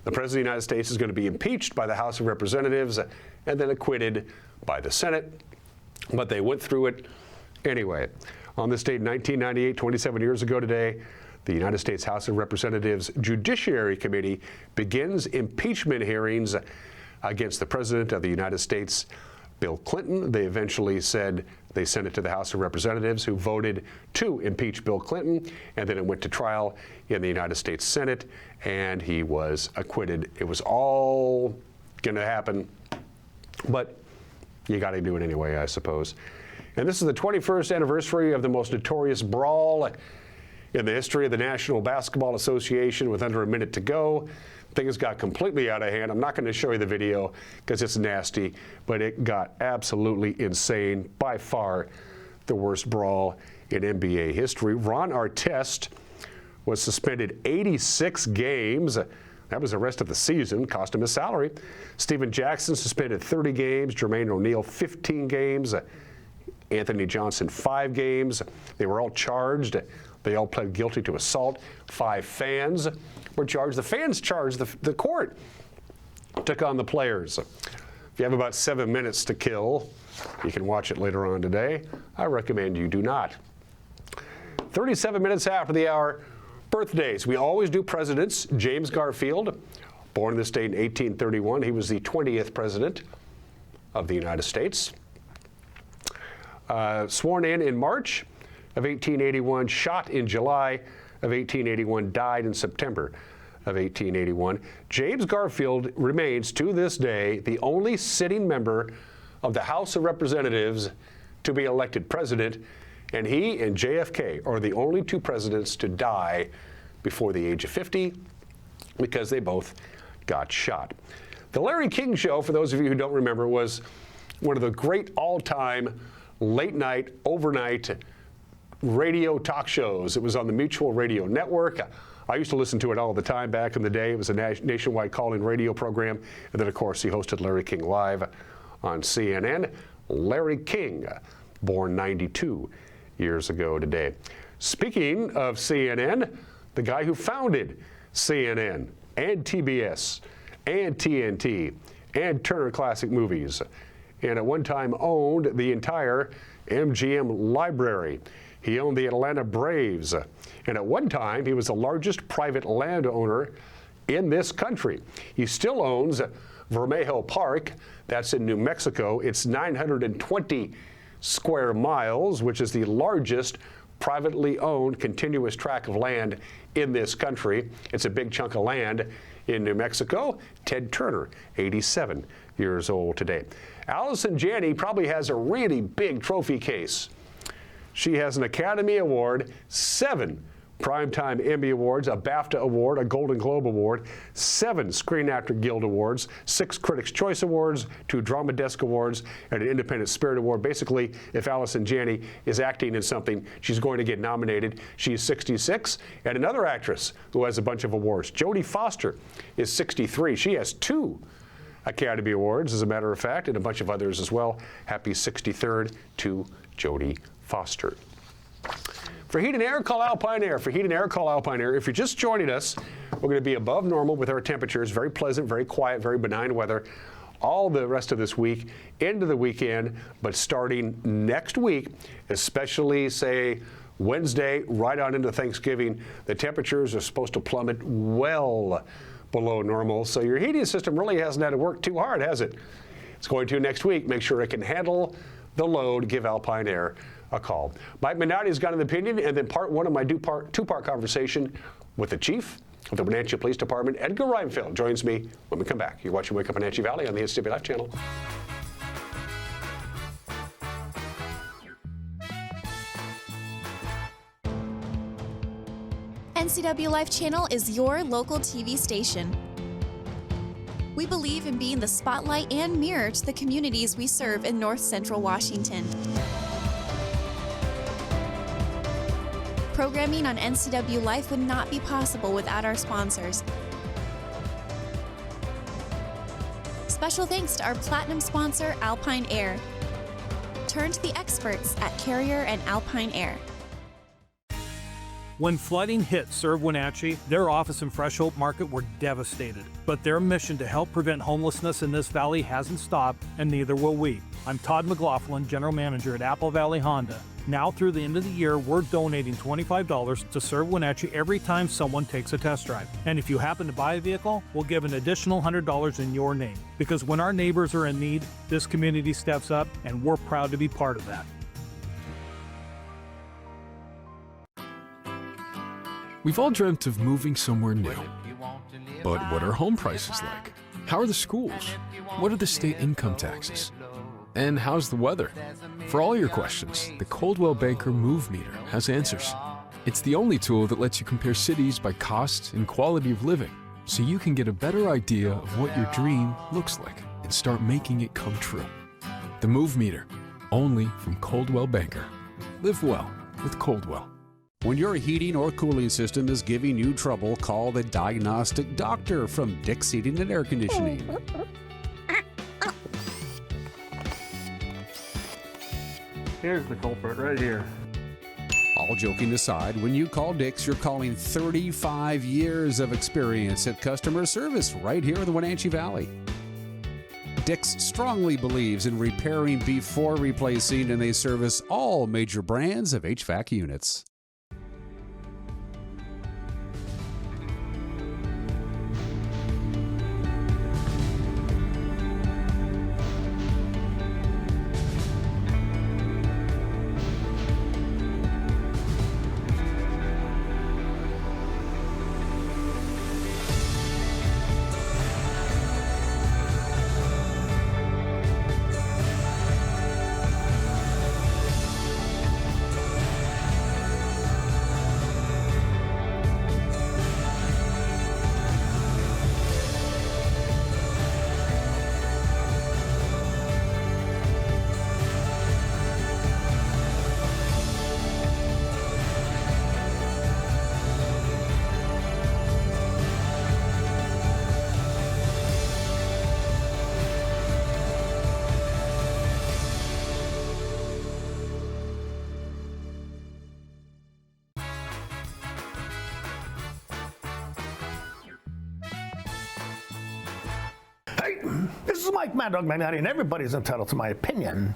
The President of the United States is going to be impeached by the House of Representatives and then acquitted by the Senate. But they went through it anyway. On this date in 1998, 27 years ago today, the United States House of Representatives Judiciary Committee begins impeachment hearings against the President of the United States, Bill Clinton. They eventually said they sent it to the House of Representatives, who voted to impeach Bill Clinton, and then it went to trial in the United States Senate, and he was acquitted. It was all going to happen, but you got to do it anyway, I suppose. And this is the 21st anniversary of the most notorious brawl in the history of the National Basketball Association. With under a minute to go, things got completely out of hand. I'm not going to show you the video because it's nasty, but it got absolutely insane. By far the worst brawl in NBA history. Ron Artest was suspended 86 games. That was the rest of the season, cost him his salary. Stephen Jackson suspended 30 games. Jermaine O'Neal 15 games. Anthony Johnson 5 games. They were all charged. They all pled guilty to assault. 5 fans were charged. The fans charged the court. Took on the players. If you have about 7 minutes to kill, you can watch it later on today. I recommend you do not. 37 minutes after the hour, birthdays. We always do presidents. James Garfield, born in this state in 1831. He was the 20th president of the United States. Sworn in March of 1881, shot in July of 1881, died in September of 1881. James Garfield remains to this day the only sitting member of the House of Representatives to be elected president, and he and JFK are the only 2 presidents to die before the age of 50 because they both got shot. The Larry King Show, for those of you who don't remember, was one of the great all-time late-night, overnight radio talk shows. It was on the Mutual Radio Network. I used to listen to it all the time back in the day. It was a nationwide call-in radio program. And then, of course, he hosted Larry King Live on CNN. Larry King, born 92 years ago today. Speaking of CNN, the guy who founded CNN and TBS and TNT and Turner Classic Movies, and at one time owned the entire MGM library. He owned the Atlanta Braves, and at one time he was the largest private landowner in this country. He still owns Vermejo Park, that's in New Mexico. It's 920 square miles, which is the largest privately owned continuous tract of land in this country. It's a big chunk of land in New Mexico. Ted Turner, 87 years old today. Allison Janney probably has a really big trophy case. She has an Academy Award, 7 Primetime Emmy Awards, a BAFTA Award, a Golden Globe Award, 7 Screen Actor Guild Awards, 6 Critics' Choice Awards, 2 Drama Desk Awards, and an Independent Spirit Award. Basically, if Allison Janney is acting in something, she's going to get nominated. She's 66. And another actress who has a bunch of awards, Jodie Foster, is 63. She has 2 Academy Awards, as a matter of fact, and a bunch of others as well. Happy 63rd to Jodie Foster. For Heat and Air, call Alpine Air. For Heat and Air, call Alpine Air. If you're just joining us, we're going to be above normal with our temperatures. Very pleasant, very quiet, very benign weather all the rest of this week into the weekend. But starting next week, especially, say, Wednesday, right on into Thanksgiving, the temperatures are supposed to plummet well below normal. So your heating system really hasn't had to work too hard, has it? It's going to next week. Make sure it can handle the load. Give Alpine Air a call. Mike Minardi's got an opinion, and then part one of my two-part conversation with the chief of the Wenatchee Police Department, Edgar Reinfeld, joins me when we come back. You're watching Wake Up Wenatchee Valley on the NCW Life channel. NCW Life Channel is your local TV station. We believe in being the spotlight and mirror to the communities we serve in North Central Washington. Programming on NCW Life would not be possible without our sponsors. Special thanks to our platinum sponsor, Alpine Air. Turn to the experts at Carrier and Alpine Air. When flooding hit Serve Wenatchee, their office and Fresh Hope Market were devastated. But their mission to help prevent homelessness in this valley hasn't stopped, and neither will we. I'm Todd McLaughlin, General Manager at Apple Valley Honda. Now through the end of the year, we're donating $25 to Serve Wenatchee every time someone takes a test drive. And if you happen to buy a vehicle, we'll give an additional $100 in your name. Because when our neighbors are in need, this community steps up, and we're proud to be part of that. We've all dreamt of moving somewhere new. But what are home prices like? How are the schools? What are the state income taxes? And how's the weather? For all your questions, the Coldwell Banker Move Meter has answers. It's the only tool that lets you compare cities by cost and quality of living, so you can get a better idea of what your dream looks like and start making it come true. The Move Meter, only from Coldwell Banker. Live well with Coldwell. When your heating or cooling system is giving you trouble, call the diagnostic doctor from Dick's Heating and Air Conditioning. Here's the culprit right here. All joking aside, when you call Dick's, you're calling 35 years of experience at customer service right here in the Wenatchee Valley. Dick's strongly believes in repairing before replacing, and they service all major brands of HVAC units. This is Mike Mad Dog Magnati, and everybody's entitled to my opinion.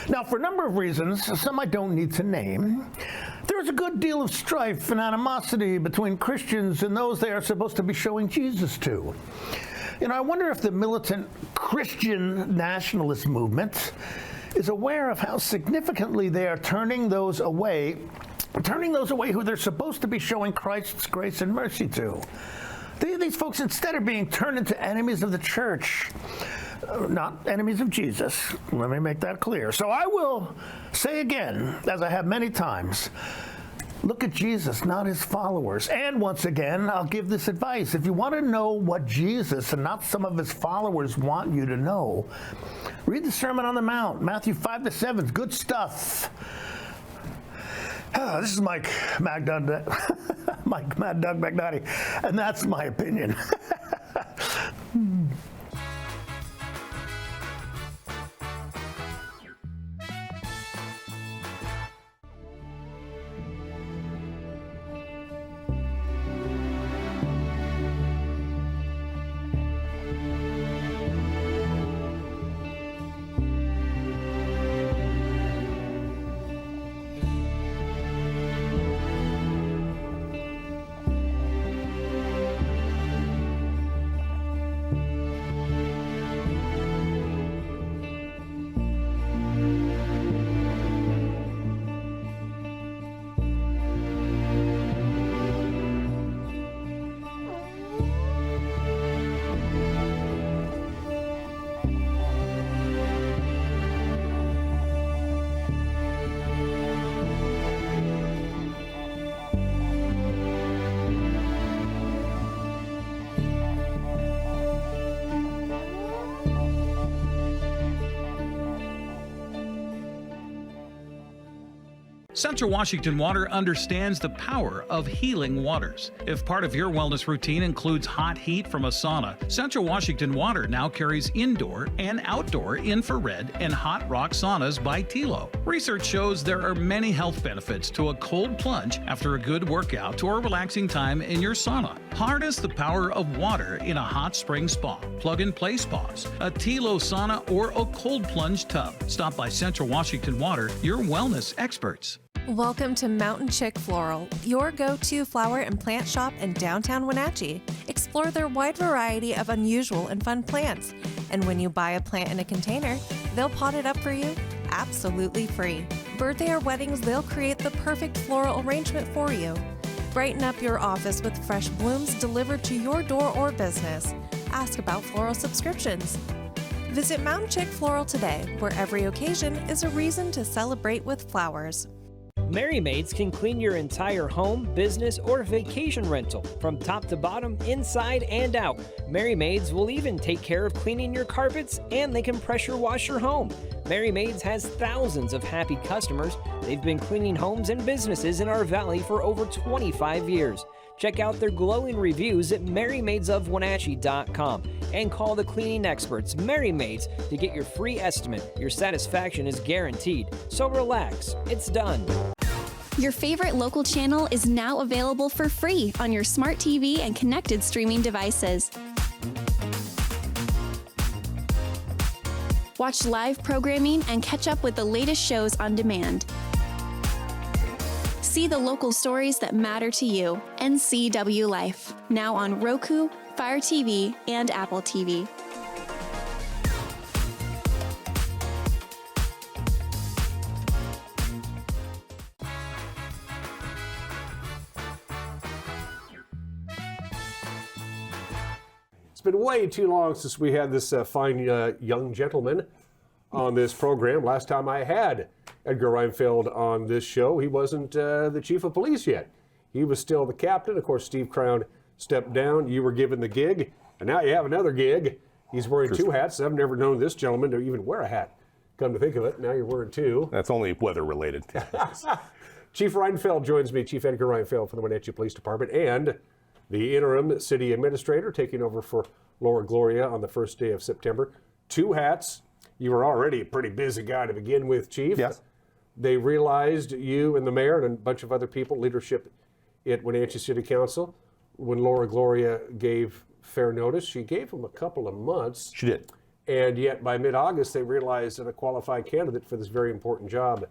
Now, for a number of reasons, some I don't need to name, there's a good deal of strife and animosity between Christians and those they are supposed to be showing Jesus to. You know, I wonder if the militant Christian nationalist movement is aware of how significantly they are turning those away who they're supposed to be showing Christ's grace and mercy to. These folks, instead of being turned into enemies of the church, not enemies of Jesus. Let me make that clear. So I will say again, as I have many times, look at Jesus, not his followers. And once again, I'll give this advice. If you want to know what Jesus and not some of his followers want you to know, read the Sermon on the Mount, Matthew 5-7. Good stuff. This is Mike Mad Dog Magnati, and that's my opinion. Central Washington Water understands the power of healing waters. If part of your wellness routine includes hot heat from a sauna, Central Washington Water now carries indoor and outdoor infrared and hot rock saunas by Tilo. Research shows there are many health benefits to a cold plunge after a good workout or relaxing time in your sauna. Harness the power of water in a hot spring spa, plug-and-play spas, a Tilo sauna, or a cold plunge tub. Stop by Central Washington Water, your wellness experts. Welcome to Mountain Chick Floral, your go-to flower and plant shop in downtown Wenatchee. Explore their wide variety of unusual and fun plants. And when you buy a plant in a container, they'll pot it up for you absolutely free. Birthday or weddings, they'll create the perfect floral arrangement for you. Brighten up your office with fresh blooms delivered to your door or business. Ask about floral subscriptions. Visit Mountain Chick Floral today, where every occasion is a reason to celebrate with flowers. Merry Maids can clean your entire home, business, or vacation rental from top to bottom, inside and out. Merry Maids will even take care of cleaning your carpets, and they can pressure wash your home. Merry Maids has thousands of happy customers. They've been cleaning homes and businesses in our valley for over 25 years. Check out their glowing reviews at merrymaidesofwenatchee.com and call the cleaning experts, Merry Maids, to get your free estimate. Your satisfaction is guaranteed. So relax, it's done. Your favorite local channel is now available for free on your smart TV and connected streaming devices. Watch live programming and catch up with the latest shows on demand. See the local stories that matter to you. NCW Life, now on Roku, Fire TV, and Apple TV. It's been way too long since we had this fine young gentleman on this program. Last time I had Edgar Reinfeld on this show, he wasn't the chief of police yet. He was still the captain. Of course, Steve Crown stepped down. You were given the gig, and now you have another gig. He's wearing two hats. I've never known this gentleman to even wear a hat. Come to think of it, now you're wearing two. That's only weather-related. Chief Reinfeld joins me, Chief Edgar Reinfeld from the Wenatchee Police Department, and the interim city administrator taking over for Laura Gloria on the first day of September. Two hats. You were already a pretty busy guy to begin with, Chief. Yes. They realized, you and the mayor and a bunch of other people, leadership at Wenatchee City Council, when Laura Gloria gave fair notice, she gave them a couple of months. She did. And yet by mid-August, they realized that a qualified candidate for this very important job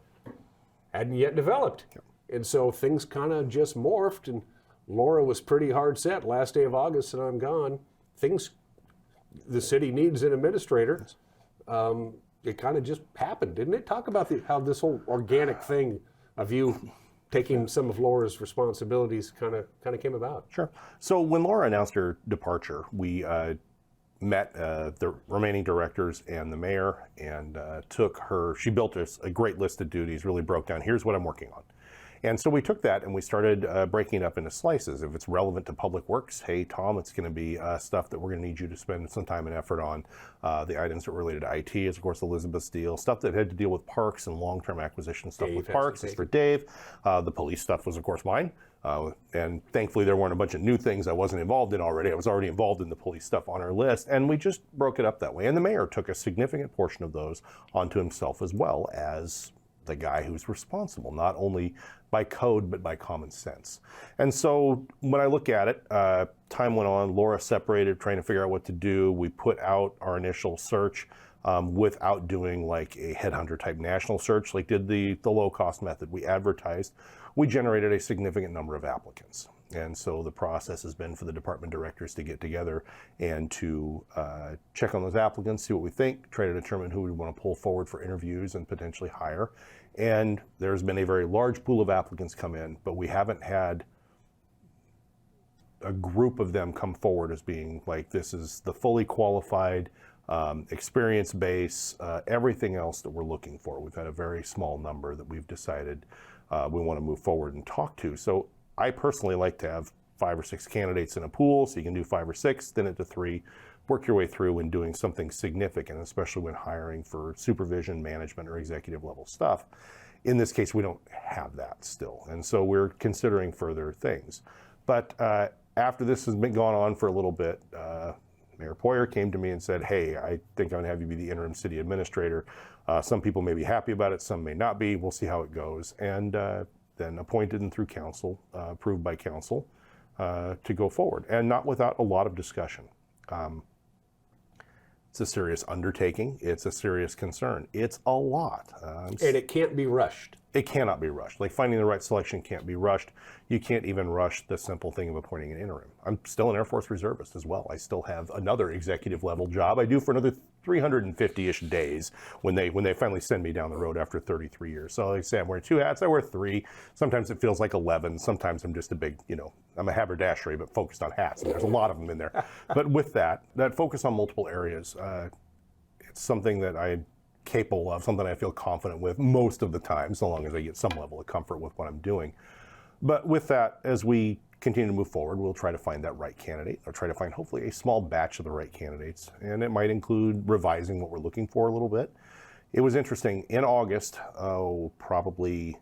hadn't yet developed. And so things kind of just morphed, and Laura was pretty hard set. Last day of August, and I'm gone. The city needs an administrator. It kind of just happened, didn't it? Talk about how this whole organic thing of you taking some of Laura's responsibilities kind of came about. Sure. So when Laura announced her departure, we met the remaining directors and the mayor, and took her. She built us a great list of duties. Really broke down. Here's what I'm working on. And so we took that and we started breaking it up into slices. If it's relevant to public works, hey, Tom, it's going to be stuff that we're going to need you to spend some time and effort on. The items that were related to IT is, of course, Elizabeth's deal. Stuff that had to deal with parks and long-term acquisition stuff with parks is for Dave. The police stuff was, of course, mine. And thankfully, there weren't a bunch of new things I wasn't involved in already. I was already involved in the police stuff on our list. And we just broke it up that way. And the mayor took a significant portion of those onto himself, as well as the guy who's responsible, not only by code, but by common sense. And so when I look at it, time went on, Laura separated, trying to figure out what to do. We put out our initial search without doing like a headhunter type national search, like did the low cost method. We advertised. We generated a significant number of applicants. And so the process has been for the department directors to get together and to check on those applicants, see what we think, try to determine who we want to pull forward for interviews and potentially hire. And there's been a very large pool of applicants come in, but we haven't had a group of them come forward as being like, this is the fully qualified, experience base, everything else that we're looking for. We've had a very small number that we've decided we want to move forward and talk to. So I personally like to have 5 or 6 candidates in a pool, so you can do 5 or 6, thin it to 3, work your way through and doing something significant, especially when hiring for supervision, management, or executive level stuff. In this case, we don't have that still. And so we're considering further things. But after this has been going on for a little bit, Mayor Poyer came to me and said, hey, I think I'm going to have you be the interim city administrator. Some people may be happy about it, some may not be. We'll see how it goes. And then appointed and through council, approved by council to go forward, and not without a lot of discussion. It's a serious undertaking. It's a serious concern. It's a lot. And it can't be rushed. It cannot be rushed. Like finding the right selection can't be rushed. You can't even rush the simple thing of appointing an interim. I'm still an Air Force reservist as well. I still have another executive level job I do for another 350-ish days when they finally send me down the road after 33 years. So like I say, I'm wearing 2 hats. I wear 3. Sometimes it feels like 11. Sometimes I'm just a big, I'm a haberdashery, but focused on hats. And there's a lot of them in there. But with that focus on multiple areas, it's something that I'm capable of, something I feel confident with most of the time, so long as I get some level of comfort with what I'm doing. But with that, as we continue to move forward, we'll try to find that right candidate, or try to find hopefully a small batch of the right candidates. And it might include revising what we're looking for a little bit. It was interesting, in August, probably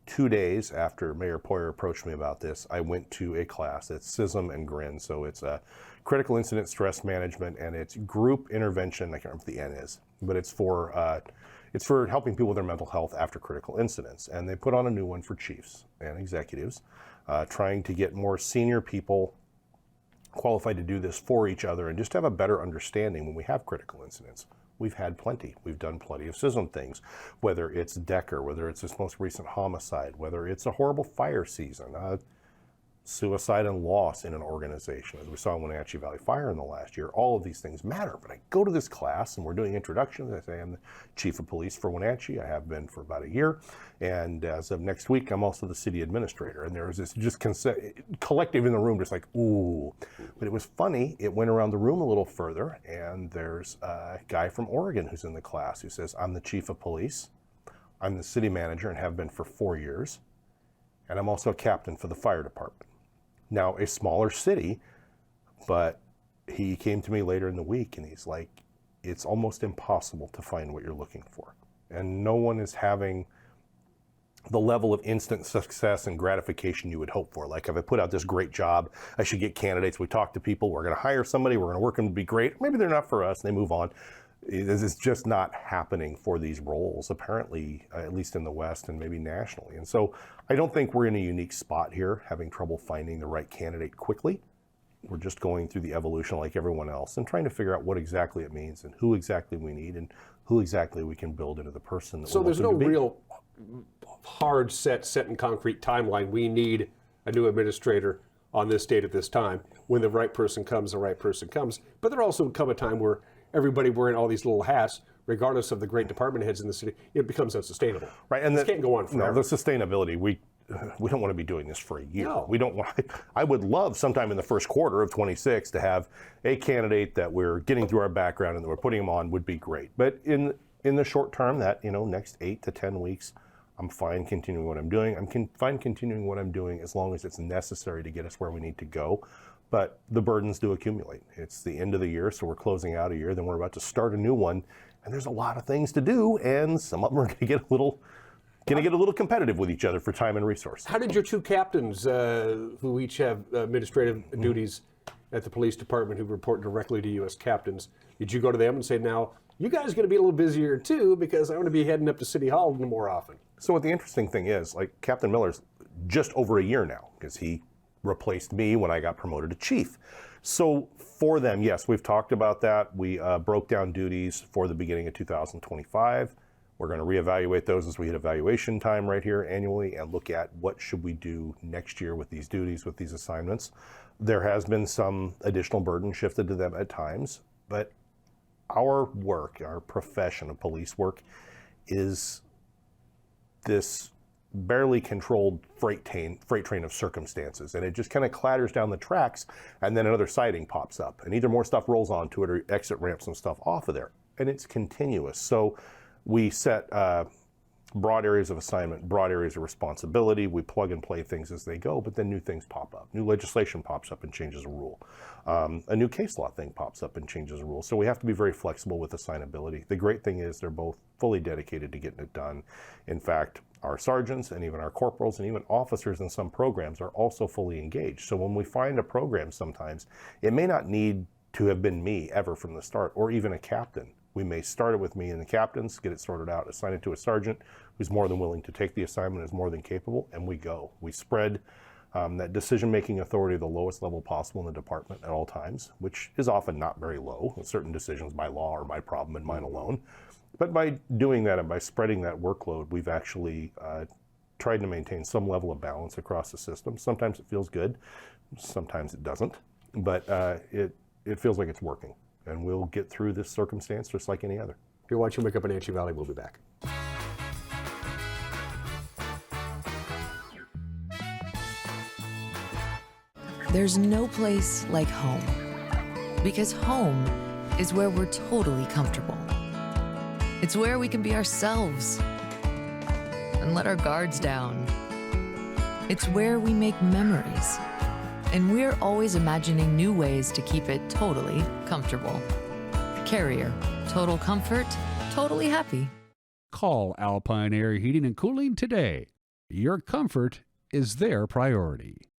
2 days after Mayor Poyer approached me about this, I went to a class. It's CISM and GRIN, so it's Critical Incident Stress Management, and it's group intervention. I can't remember what the N is, but it's for helping people with their mental health after critical incidents. And they put on a new one for chiefs and executives, trying to get more senior people qualified to do this for each other and just have a better understanding when we have critical incidents. We've had plenty. We've done plenty of CISM things, whether it's Decker, whether it's this most recent homicide, whether it's a horrible fire season, suicide and loss in an organization, as we saw in Wenatchee Valley Fire in the last year. All of these things matter. But I go to this class and we're doing introductions. I say I'm the chief of police for Wenatchee. I have been for about a year. And as of next week, I'm also the city administrator. And there was this just collective in the room, just like, ooh. But it was funny. It went around the room a little further. And there's a guy from Oregon who's in the class who says, I'm the chief of police. I'm the city manager and have been for 4 years. And I'm also a captain for the fire department. Now, a smaller city, but he came to me later in the week and he's like, it's almost impossible to find what you're looking for. And no one is having the level of instant success and gratification you would hope for. Like, if I put out this great job, I should get candidates. We talk to people, we're going to hire somebody, we're going to work them to be great. Maybe they're not for us, and they move on. This is just not happening for these roles, apparently, at least in the West and maybe nationally. And so I don't think we're in a unique spot here, having trouble finding the right candidate quickly. We're just going through the evolution like everyone else and trying to figure out what exactly it means and who exactly we need and who exactly we can build into the person that we want them to be. So there's no real hard set in concrete timeline. We need a new administrator on this date at this time. When the right person comes, the right person comes. But there also would come a time where everybody wearing all these little hats, regardless of the great department heads in the city, it becomes unsustainable. Right, and this can't go on forever. No, the sustainability, we don't want to be doing this for a year. No. We don't want. I would love sometime in the first quarter of 26 to have a candidate that we're getting through our background and that we're putting them on would be great. But in the short term, that next 8 to 10 weeks, I'm fine continuing what I'm doing. I'm fine continuing what I'm doing as long as it's necessary to get us where we need to go. But the burdens do accumulate. It's the end of the year, so we're closing out a year, then we're about to start a new one, and there's a lot of things to do, and some of them are going to get a little competitive with each other for time and resource. How did your 2 captains, who each have administrative duties at the police department, who report directly to you as captains, did you go to them and say, now, you guys are going to be a little busier too, because I'm going to be heading up to City Hall more often? So what the interesting thing is, like, Captain Miller's just over a year now, because he replaced me when I got promoted to chief. So for them, yes, we've talked about that. We broke down duties for the beginning of 2025. We're going to reevaluate those as we hit evaluation time right here annually and look at what should we do next year with these duties, with these assignments. There has been some additional burden shifted to them at times, but our work, our profession of police work, is this barely controlled freight train of circumstances, and it just kind of clatters down the tracks, and then another siding pops up, and either more stuff rolls onto it or exit ramps some stuff off of there, and it's continuous. So we set broad areas of assignment, broad areas of responsibility. We plug and play things as they go, but then new things pop up. New legislation pops up and changes a rule. A new case law thing pops up and changes a rule. So we have to be very flexible with assignability. The great thing is they're both fully dedicated to getting it done. In fact, our sergeants and even our corporals and even officers in some programs are also fully engaged. So when we find a program sometimes, it may not need to have been me ever from the start, or even a captain. We may start it with me and the captains, get it sorted out, assign it to a sergeant who's more than willing to take the assignment, is more than capable, and we go. We spread that decision-making authority to the lowest level possible in the department at all times, which is often not very low. Certain decisions by law are my problem and mine alone. But by doing that and by spreading that workload, we've actually tried to maintain some level of balance across the system. Sometimes it feels good, sometimes it doesn't, but it feels like it's working. And we'll get through this circumstance just like any other. You're watching Wake Up Wenatchee Valley. We'll be back. There's no place like home, because home is where we're totally comfortable. It's where we can be ourselves and let our guards down. It's where we make memories, and we're always imagining new ways to keep it totally comfortable. Carrier, total comfort, totally happy. Call Alpine Air Heating and Cooling today. Your comfort is their priority.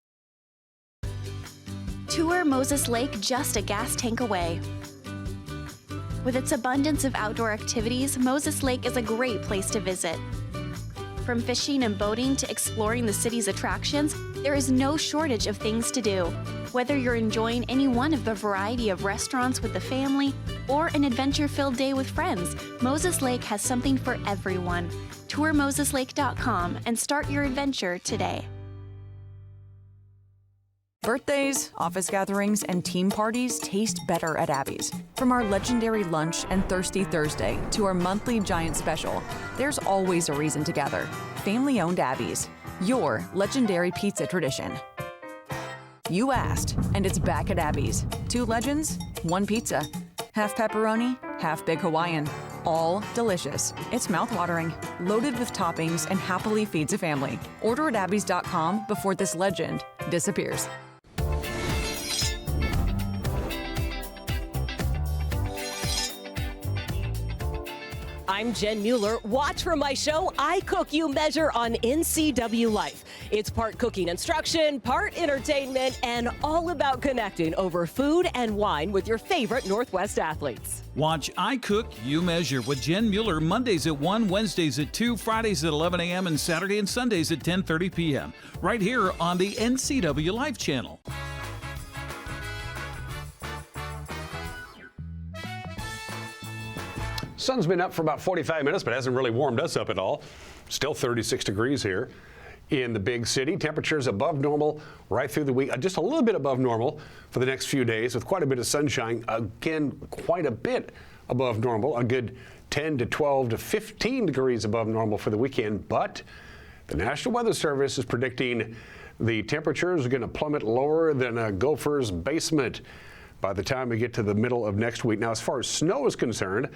Tour Moses Lake just a gas tank away. With its abundance of outdoor activities, Moses Lake is a great place to visit. From fishing and boating to exploring the city's attractions, there is no shortage of things to do. Whether you're enjoying any one of the variety of restaurants with the family or an adventure-filled day with friends, Moses Lake has something for everyone. Tour moseslake.com and start your adventure today. Birthdays, office gatherings, and team parties taste better at Abby's. From our legendary lunch and Thirsty Thursday to our monthly giant special, there's always a reason to gather. Family-owned Abby's, your legendary pizza tradition. You asked, and it's back at Abby's. 2 legends, 1 pizza. Half pepperoni, half big Hawaiian. All delicious. It's mouthwatering, loaded with toppings, and happily feeds a family. Order at abbys.com before this legend disappears. I'm Jen Mueller. Watch for my show, I Cook, You Measure on NCW Life. It's part cooking instruction, part entertainment, and all about connecting over food and wine with your favorite Northwest athletes. Watch I Cook, You Measure with Jen Mueller Mondays at 1, Wednesdays at 2, Fridays at 11 a.m., and Saturday and Sundays at 10:30 p.m. right here on the NCW Life channel. Sun's been up for about 45 minutes, but hasn't really warmed us up at all. Still 36 degrees here in the big city. Temperatures above normal right through the week, just a little bit above normal for the next few days with quite a bit of sunshine. Again, quite a bit above normal, a good 10 to 12 to 15 degrees above normal for the weekend. But the National Weather Service is predicting the temperatures are going to plummet lower than a gopher's basement by the time we get to the middle of next week. Now, as far as snow is concerned,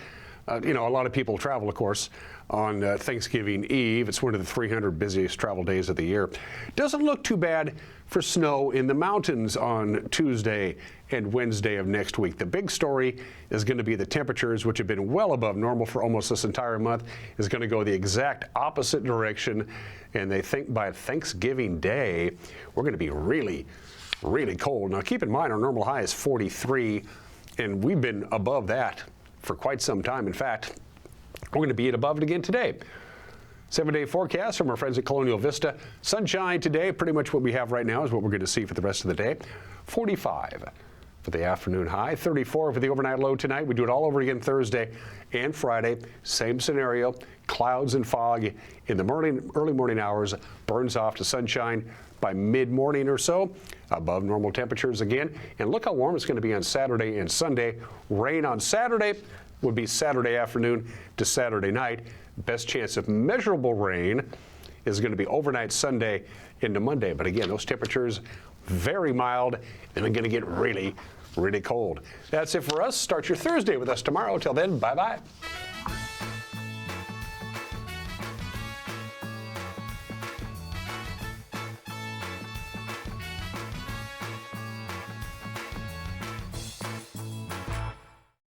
a lot of people travel, of course, on Thanksgiving Eve. It's one of the 300 busiest travel days of the year. Doesn't look too bad for snow in the mountains on Tuesday and Wednesday of next week. The big story is going to be the temperatures, which have been well above normal for almost this entire month, is going to go the exact opposite direction. And they think by Thanksgiving Day, we're going to be really, really cold. Now, keep in mind, our normal high is 43, and we've been above that for quite some time. In fact, we're going to be above it again today. 7-day forecast from our friends at Colonial Vista. Sunshine today, pretty much what we have right now is what we're going to see for the rest of the day. 45 for the afternoon high, 34 for the overnight low tonight. We do it all over again Thursday and Friday. Same scenario, clouds and fog in the early morning hours, burns off to sunshine by mid-morning or so. Above normal temperatures again. And look how warm it's going to be on Saturday and Sunday. Rain on Saturday would be Saturday afternoon to Saturday night. Best chance of measurable rain is going to be overnight Sunday into Monday. But again, those temperatures very mild, and they're going to get really, really cold. That's it for us. Start your Thursday with us tomorrow. Till then, bye-bye.